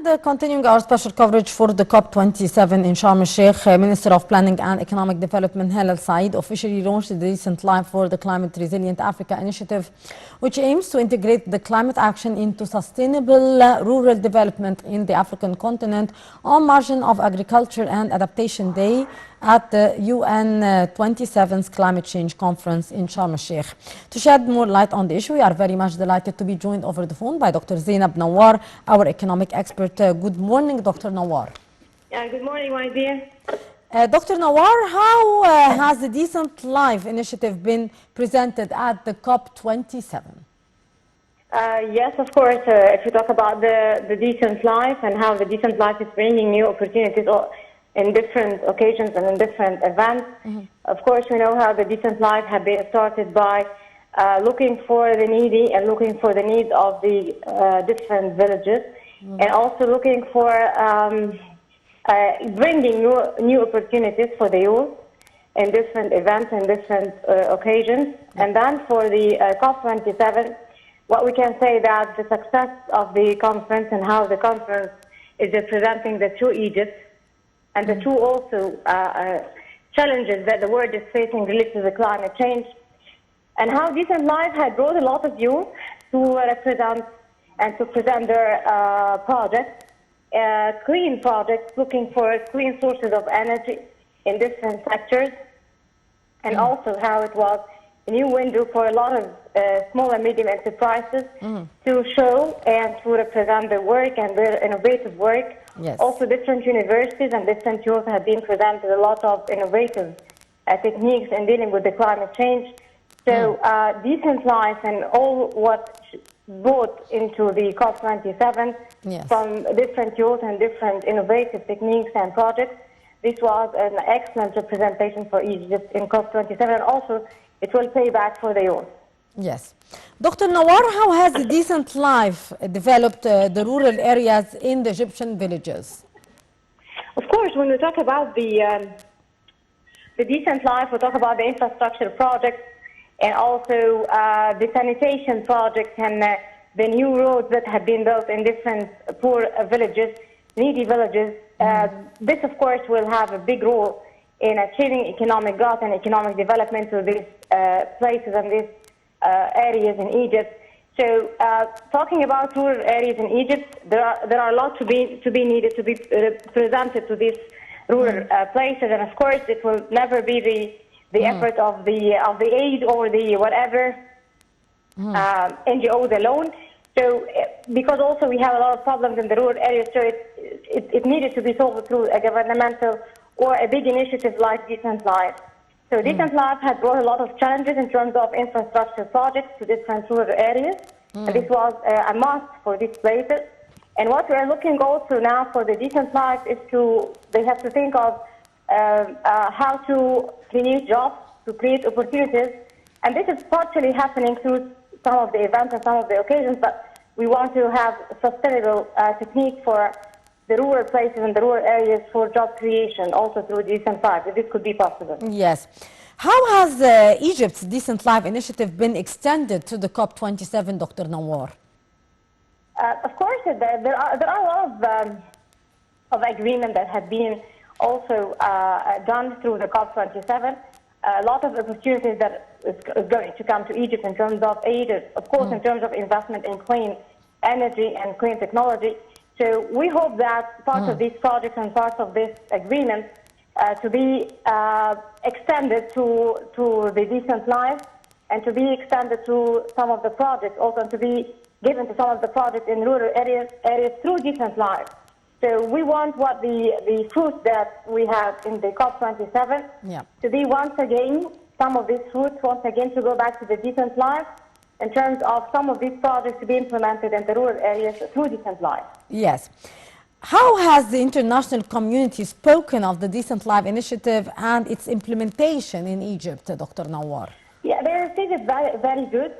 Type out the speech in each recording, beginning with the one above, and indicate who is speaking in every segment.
Speaker 1: Continuing our special coverage for the COP27 in Sharm el-Sheikh, Minister of Planning and Economic Development Hala Said officially launched the recent Life for the Climate Resilient Africa initiative, which aims to integrate the climate action into sustainable rural development in the African continent on margin of Agriculture and Adaptation Day at the UN 27th Climate Change Conference in Sharm el-Sheikh. To shed more light on the issue, we are very much delighted to be joined over the phone by Dr. Zeinab Nawar, our economic expert. Good morning, Dr. Nawar.
Speaker 2: Good morning, my dear.
Speaker 1: Dr. Nawar, how has the Decent Life initiative been presented at the COP27?
Speaker 2: Yes, of course. If you talk about the Decent Life and how the Decent Life is bringing new opportunities in different occasions and in different events, of course, we know how the Decent Life have been started by looking for the needy and looking for the needs of the different villages, and also looking for bringing new opportunities for the youth in different events and different occasions. And then for the COP27, what we can say that the success of the conference and how the conference is representing the true Egypt and the true also challenges that the world is facing related to the climate change, and how Decent Life had brought a lot of youth to represent and to present their projects, clean projects, looking for clean sources of energy in different sectors, and also how it was a new window for a lot of small and medium enterprises to show and to represent their work and their innovative work.
Speaker 1: Yes.
Speaker 2: Also, different universities and different youth have been presented a lot of innovative techniques in dealing with the climate change. So, Decent Life and all what brought into the COP27 from different youth and different innovative techniques and projects, this was an excellent representation for Egypt in COP27, and also it will pay back for the youth.
Speaker 1: Yes. Dr. Nawar, how has the Decent Life developed the rural areas in the Egyptian villages?
Speaker 2: Of course, when we talk about the Decent Life, we talk about the infrastructure projects and also the sanitation projects and the new roads that have been built in different poor villages, needy villages. This, of course, will have a big role in achieving economic growth and economic development to these places and these areas in Egypt. So, talking about rural areas in Egypt, there are a lot to be needed to be presented to these rural places, and of course, it will never be the effort of the aid or the whatever NGOs alone. So, because also we have a lot of problems in the rural areas, so it needed to be solved through a governmental or a big initiative like Decent Life. So Decent Life had brought a lot of challenges in terms of infrastructure projects to different rural areas, and this was a must for these places. And what we are looking also now for the Decent Life is they have to think of how to create jobs, to create opportunities, and this is partially happening through some of the events and some of the occasions, but we want to have a sustainable technique for the rural places and the rural areas for job creation, also through Decent Life, if this could be possible.
Speaker 1: Yes. How has Egypt's Decent Life initiative been extended to the COP27, Dr. Nawar?
Speaker 2: Of course, there are a lot of agreements that have been also done through the COP27. A lot of opportunities that is going to come to Egypt in terms of aid, of course, in terms of investment in clean energy and clean technology. So we hope that part of these projects and part of this agreement to be extended to the Decent Life and to be extended to some of the projects, also to be given to some of the projects in rural areas through Decent Life. So we want what the fruits that we have in the COP27 to be once again, some of these fruits once again to go back to the Decent Life in terms of some of these projects to be implemented in the rural areas through Decent Life.
Speaker 1: Yes. How has the international community spoken of the Decent Life initiative and its implementation in Egypt, Dr. Nawar?
Speaker 2: Yeah, they receive it very, very good,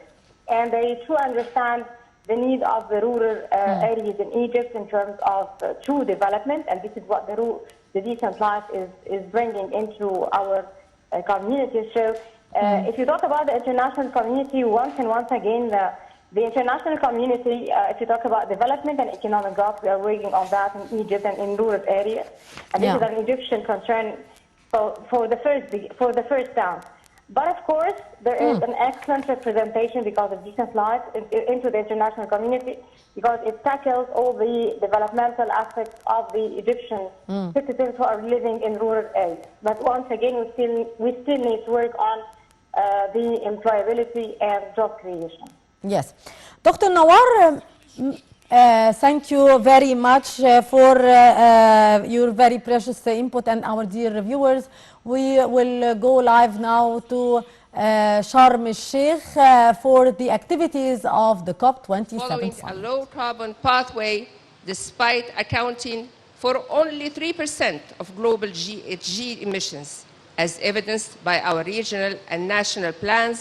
Speaker 2: and they truly understand the need of the rural areas in Egypt in terms of true development, and this is what the Decent Life is bringing into our community. So if you talk about the international community, once again, The international community, if you talk about development and economic growth, we are working on that in Egypt and in rural areas. And this is an Egyptian concern for the first round. But of course, there is an excellent representation because of decent life into the international community, because it tackles all the developmental aspects of the Egyptian citizens who are living in rural areas. But once again, we still need to work on the employability and job creation.
Speaker 1: Yes. Dr. Nawar, thank you very much for your very precious input, and our dear viewers. We will go live now to Sharm el-Sheikh for the activities of the COP27
Speaker 3: following
Speaker 1: summit.
Speaker 3: a low-carbon pathway despite accounting for only 3% of global GHG emissions, as evidenced by our regional and national plans.